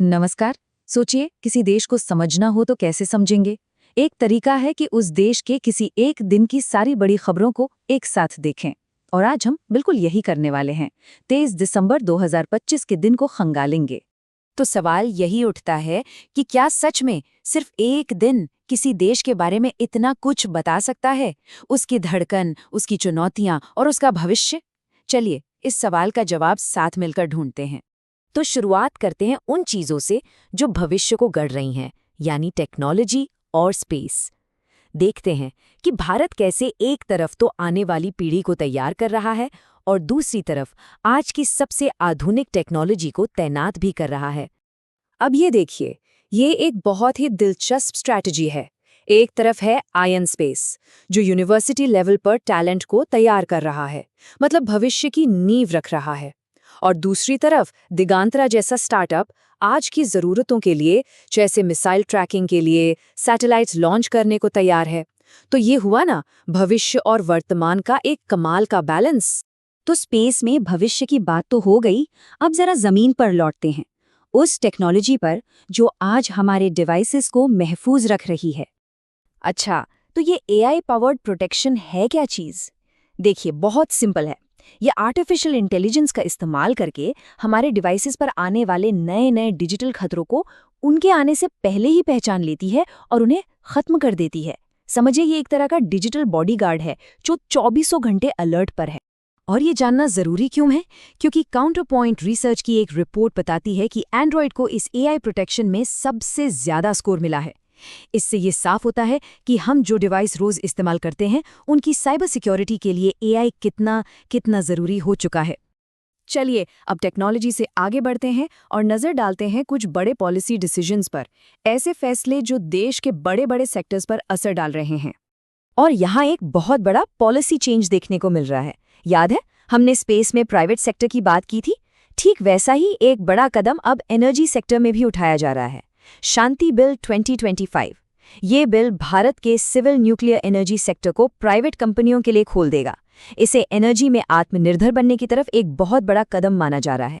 नमस्कार। सोचिए, किसी देश को समझना हो तो कैसे समझेंगे? एक तरीका है कि उस देश के किसी एक दिन की सारी बड़ी खबरों को एक साथ देखें। और आज हम बिल्कुल यही करने वाले हैं। 23 दिसंबर 2025 के दिन को खंगालेंगे। तो सवाल यही उठता है कि क्या सच में सिर्फ एक दिन किसी देश के बारे में इतना कुछ बता सकता है? उसकी धड़कन, उसकी चुनौतियां और उसका भविष्य? चलिए इस सवाल का जवाब साथ मिलकर ढूंढते हैं। तो शुरुआत करते हैं उन चीजों से जो भविष्य को गढ़ रही हैं, यानी टेक्नोलॉजी और स्पेस। देखते हैं कि भारत कैसे एक तरफ तो आने वाली पीढ़ी को तैयार कर रहा है और दूसरी तरफ आज की सबसे आधुनिक टेक्नोलॉजी को तैनात भी कर रहा है। अब ये देखिए, ये एक बहुत ही दिलचस्प स्ट्रैटेजी है। एक तरफ है आयन स्पेस, जो यूनिवर्सिटी लेवल पर टैलेंट को तैयार कर रहा है, मतलब भविष्य की नींव रख रहा है। और दूसरी तरफ दिगांतरा जैसा स्टार्टअप आज की ज़रूरतों के लिए, जैसे मिसाइल ट्रैकिंग के लिए सैटेलाइट्स लॉन्च करने को तैयार है। तो ये हुआ ना, भविष्य और वर्तमान का एक कमाल का बैलेंस। तो स्पेस में भविष्य की बात तो हो गई। अब जरा जमीन पर लौटते हैं, उस टेक्नोलॉजी पर जो आज हमारे डिवाइसेस को महफूज रख रही है। अच्छा, तो ये एआई पावर्ड प्रोटेक्शन है क्या चीज़? देखिए, बहुत सिंपल है। ये आर्टिफिशियल इंटेलिजेंस का इस्तेमाल करके हमारे डिवाइसेस पर आने वाले नए नए डिजिटल खतरों को उनके आने से पहले ही पहचान लेती है और उन्हें खत्म कर देती है। समझिए, ये एक तरह का डिजिटल बॉडीगार्ड है जो 24 घंटे अलर्ट पर है। और ये जानना जरूरी क्यों है? क्योंकि काउंटर पॉइंट रिसर्च की एक रिपोर्ट बताती है कि एंड्रॉयड को इस एआई प्रोटेक्शन में सबसे ज्यादा स्कोर मिला है। इससे ये साफ होता है कि हम जो डिवाइस रोज इस्तेमाल करते हैं, उनकी साइबर सिक्योरिटी के लिए एआई कितना कितना जरूरी हो चुका है। चलिए अब टेक्नोलॉजी से आगे बढ़ते हैं और नजर डालते हैं कुछ बड़े पॉलिसी डिसीजंस पर, ऐसे फैसले जो देश के बड़े बड़े सेक्टर्स पर असर डाल रहे हैं। और यहाँ एक बहुत बड़ा पॉलिसी चेंज देखने को मिल रहा है। याद है, हमने स्पेस में प्राइवेट सेक्टर की बात की थी। ठीक वैसा ही एक बड़ा कदम अब एनर्जी सेक्टर में भी उठाया जा रहा है। शांति बिल 2025। ये बिल भारत के सिविल न्यूक्लियर एनर्जी सेक्टर को प्राइवेट कंपनियों के लिए खोल देगा। इसे एनर्जी में आत्मनिर्भर बनने की तरफ एक बहुत बड़ा कदम माना जा रहा है।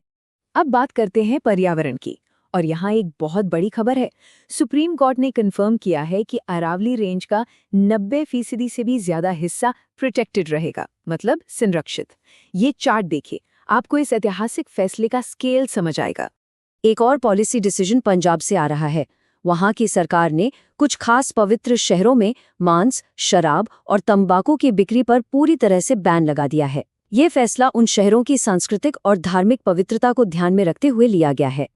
अब बात करते हैं पर्यावरण की, और यहाँ एक बहुत बड़ी खबर है। सुप्रीम कोर्ट ने कंफर्म किया है कि अरावली रेंज का 90% से भी ज्यादा हिस्सा प्रोटेक्टेड रहेगा, मतलब संरक्षित। ये चार्ट देखिए, आपको इस ऐतिहासिक फैसले का स्केल समझ आएगा। एक और पॉलिसी डिसीजन पंजाब से आ रहा है। वहां की सरकार ने कुछ खास पवित्र शहरों में मांस, शराब और तंबाकू की बिक्री पर पूरी तरह से बैन लगा दिया है। ये फैसला उन शहरों की सांस्कृतिक और धार्मिक पवित्रता को ध्यान में रखते हुए लिया गया है।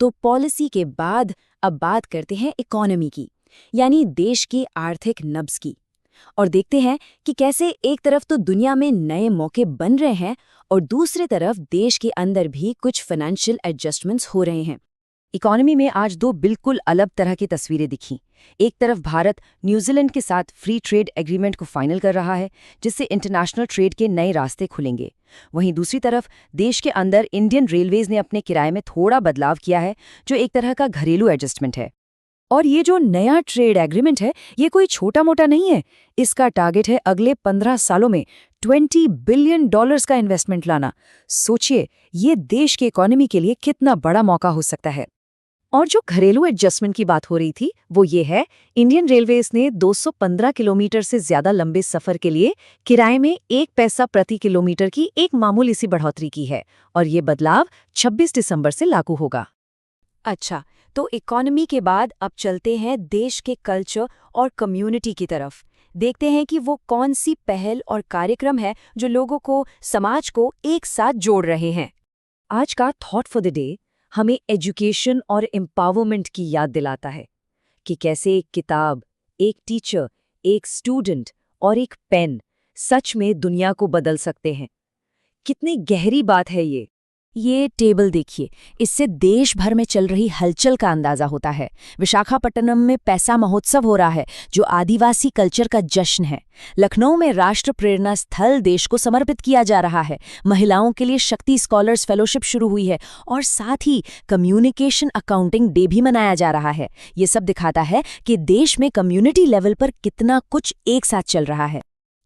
तो पॉलिसी के बाद अब बात करते हैं इकोनॉमी की, यानी देश की आर्थिक नब्ज की। और देखते हैं कि कैसे एक तरफ तो दुनिया में नए मौके बन रहे हैं और दूसरी तरफ देश के अंदर भी कुछ फाइनेंशियल एडजस्टमेंट्स हो रहे हैं। इकोनॉमी में आज दो बिल्कुल अलग तरह की तस्वीरें दिखीं। एक तरफ भारत न्यूजीलैंड के साथ फ्री ट्रेड एग्रीमेंट को फाइनल कर रहा है, जिससे इंटरनेशनल ट्रेड के नए रास्ते खुलेंगे। वहीं दूसरी तरफ देश के अंदर इंडियन रेलवेज ने अपने किराए में थोड़ा बदलाव किया है, जो एक तरह का घरेलू एडजस्टमेंट है। और ये जो नया ट्रेड एग्रीमेंट है, ये कोई छोटा मोटा नहीं है। इसका टारगेट है अगले 15 सालों में $20 बिलियन का इन्वेस्टमेंट लाना। सोचिए, ये देश की इकोनॉमी के लिए कितना बड़ा मौका हो सकता है। और जो घरेलू एडजस्टमेंट की बात हो रही थी, वो ये है, इंडियन रेलवेज ने 215 किलोमीटर से ज्यादा लंबे सफर के लिए किराए में 1 पैसा प्रति किलोमीटर की एक मामूली सी बढ़ोतरी की है, और ये बदलाव 26 दिसंबर से लागू होगा। अच्छा, तो इकोनॉमी के बाद अब चलते हैं देश के कल्चर और कम्युनिटी की तरफ। देखते हैं कि वो कौन सी पहल और कार्यक्रम है जो लोगों को, समाज को एक साथ जोड़ रहे हैं। आज का थॉट फॉर द डे हमें एजुकेशन और एम्पावरमेंट की याद दिलाता है कि कैसे एक किताब, एक टीचर, एक स्टूडेंट और एक पेन सच में दुनिया को बदल सकते हैं। कितनी गहरी बात है ये। ये टेबल देखिए, इससे देश भर में चल रही हलचल का अंदाजा होता है। विशाखापट्टनम में पैसा महोत्सव हो रहा है, जो आदिवासी कल्चर का जश्न है। लखनऊ में राष्ट्र प्रेरणा स्थल देश को समर्पित किया जा रहा है। महिलाओं के लिए शक्ति स्कॉलर्स फेलोशिप शुरू हुई है, और साथ ही कम्युनिकेशन अकाउंटिंग डे भी मनाया जा रहा है। ये सब दिखाता है कि देश में कम्युनिटी लेवल पर कितना कुछ एक साथ चल रहा है।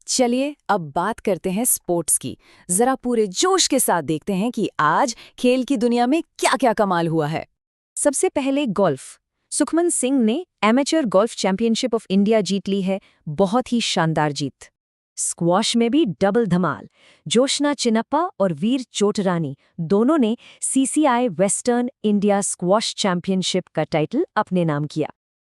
चलिए अब बात करते हैं स्पोर्ट्स की। जरा पूरे जोश के साथ देखते हैं कि आज खेल की दुनिया में क्या क्या कमाल हुआ है। सबसे पहले गोल्फ। सुखमन सिंह ने amateur golf championship of India जीत ली है, बहुत ही शानदार जीत। स्क्वॉश में भी डबल धमाल। जोशना चिनप्पा और वीर चोटरानी दोनों ने CCI western India squash championship का टाइटल अपने नाम किया।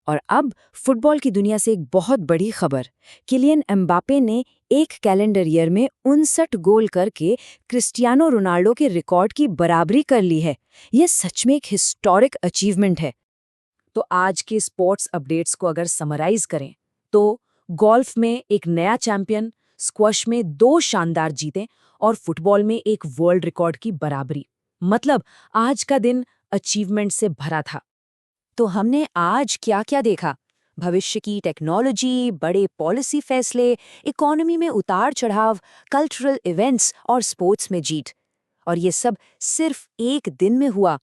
और अब फुटबॉल की दुनिया से एक बहुत बड़ी खबर। किलियन एम्बापे ने एक कैलेंडर ईयर में 59 गोल करके क्रिस्टियानो रोनाल्डो के रिकॉर्ड की बराबरी कर ली है। यह सच में एक हिस्टोरिक अचीवमेंट है। तो आज के स्पोर्ट्स अपडेट्स को अगर समराइज करें तो गोल्फ में एक नया चैंपियन, स्क्वॉश में 2 शानदार जीतें और फुटबॉल में एक वर्ल्ड रिकॉर्ड की बराबरी। मतलब आज का दिन अचीवमेंट से भरा था। तो हमने आज क्या क्या देखा? भविष्य की टेक्नोलॉजी, बड़े पॉलिसी फैसले, इकोनॉमी में उतार चढ़ाव, कल्चरल इवेंट्स और स्पोर्ट्स में जीत। और ये सब सिर्फ एक दिन में हुआ।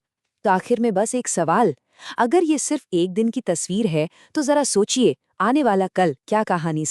तो आखिर में बस एक सवाल, अगर ये सिर्फ एक दिन की तस्वीर है तो जरा सोचिए आने वाला कल क्या कहानी